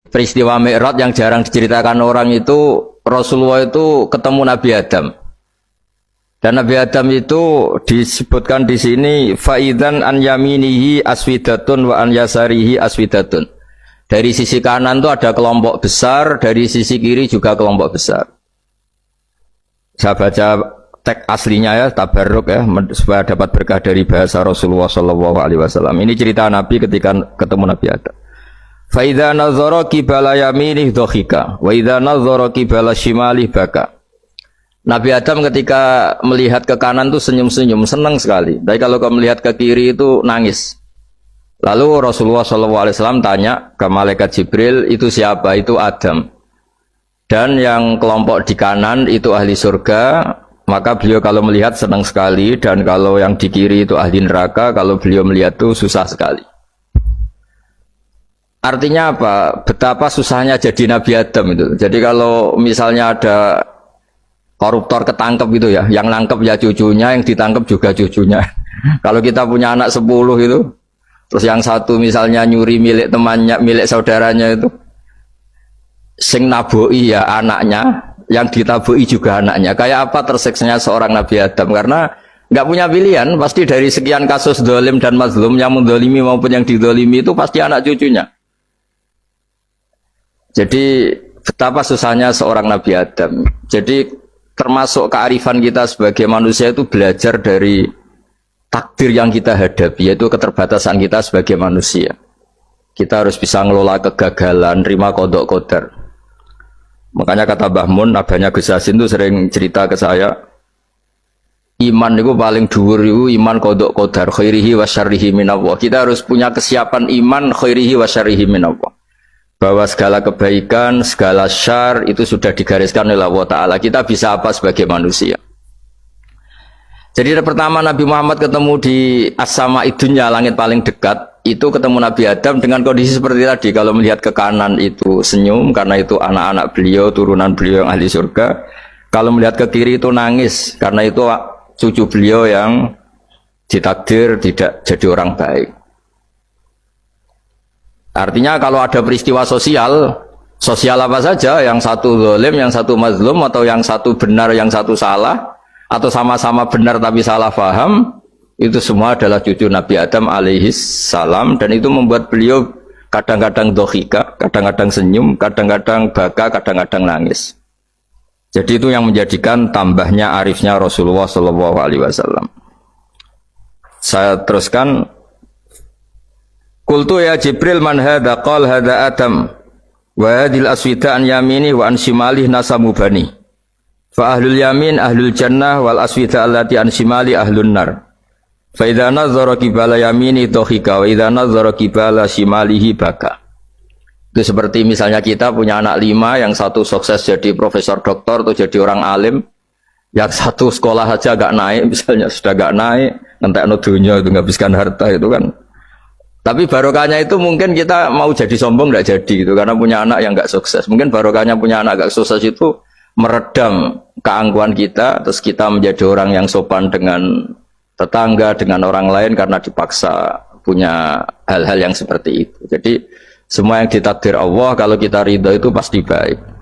Peristiwa Mi'raj yang jarang diceritakan orang itu Rasulullah itu ketemu Nabi Adam. Dan Nabi Adam itu disebutkan di sini faidan an yaminihi aswidatun wa an yasarihi aswidatun. Dari sisi kanan itu ada kelompok besar, dari sisi kiri juga kelompok besar. Saya baca teks aslinya ya, tabarruk ya, supaya dapat berkah dari bahasa Rasulullah SAW. Ini cerita Nabi ketika ketemu Nabi Adam. Faidha nazara qibala yaminih dhakhika wa idza nazara qibala shimalih baka. Nabi Adam ketika melihat ke kanan itu senyum-senyum, senang sekali. Tapi kalau kau melihat ke kiri itu nangis. Lalu Rasulullah SAW tanya ke malaikat Jibril, itu siapa? Itu Adam. Dan yang kelompok di kanan itu ahli surga, maka beliau kalau melihat senang sekali. Dan kalau yang di kiri itu ahli neraka, kalau beliau melihat itu susah sekali. Artinya apa? Betapa susahnya jadi Nabi Adam itu. Jadi kalau misalnya ada koruptor ketangkep gitu ya, yang nangkep ya cucunya, yang ditangkep juga cucunya. Kalau kita punya anak 10 itu, terus yang satu misalnya nyuri milik temannya, milik saudaranya itu, sing naboi ya anaknya, yang ditaboi juga anaknya. Kayak apa tersiksanya seorang Nabi Adam? Karena nggak punya pilihan, pasti dari sekian kasus dolim dan mazlum, yang mendolimi maupun yang didolimi itu pasti anak cucunya. Jadi betapa susahnya seorang Nabi Adam. Jadi termasuk kearifan kita sebagai manusia itu belajar dari takdir yang kita hadapi, yaitu keterbatasan kita sebagai manusia. Kita harus bisa ngelola kegagalan, terima kodok kodar. Makanya kata Mbah Mun, abahnya Gus Yasin itu sering cerita ke saya, iman itu paling dhuwur itu iman kodok kodar, khairihi wa syarrihi minallah. Kita harus punya kesiapan iman khairihi wa syarrihi minallah. Bahwa segala kebaikan, segala syar itu sudah digariskan oleh Allah Ta'ala. Kita bisa apa sebagai manusia? Jadi pertama Nabi Muhammad ketemu di as-sama idunya, langit paling dekat, itu ketemu Nabi Adam dengan kondisi seperti tadi. Kalau melihat ke kanan itu senyum, karena itu anak-anak beliau, turunan beliau yang ahli surga. Kalau melihat ke kiri itu nangis, karena itu cucu beliau yang ditakdir tidak jadi orang baik. Artinya kalau ada peristiwa sosial apa saja, yang satu zalim, yang satu mazlum, atau yang satu benar, yang satu salah, atau sama-sama benar tapi salah faham, itu semua adalah cucu Nabi Adam alaihis salam, dan itu membuat beliau kadang-kadang dohika, kadang-kadang senyum, kadang-kadang baka, kadang-kadang nangis. Jadi itu yang menjadikan tambahnya arifnya Rasulullah SAW. Saya teruskan. Qultu ya Jibril man hadha qal hadha Adam wa hadhil aswida an yamini wa an shimalih nasamu bani fa ahlul yamin ahlul jannah wal aswida allati an shimali ahlun nar fa idza nazara qibala yamini dhahika wa idza nazara qibala shimalihi baka. Itu seperti misalnya kita punya anak 5, yang satu sukses jadi profesor doktor atau jadi orang alim, yang satu sekolah saja gak naik, misalnya sudah gak naik, ngentekno dunya itu nghabiskan harta itu kan. Tapi barokahnya itu mungkin kita mau jadi sombong tidak jadi gitu, karena punya anak yang nggak sukses. Mungkin barokahnya punya anak nggak sukses itu meredam keangkuhan kita, terus kita menjadi orang yang sopan dengan tetangga, dengan orang lain karena dipaksa punya hal-hal yang seperti itu. Jadi semua yang ditakdir Allah kalau kita ridho itu pasti baik.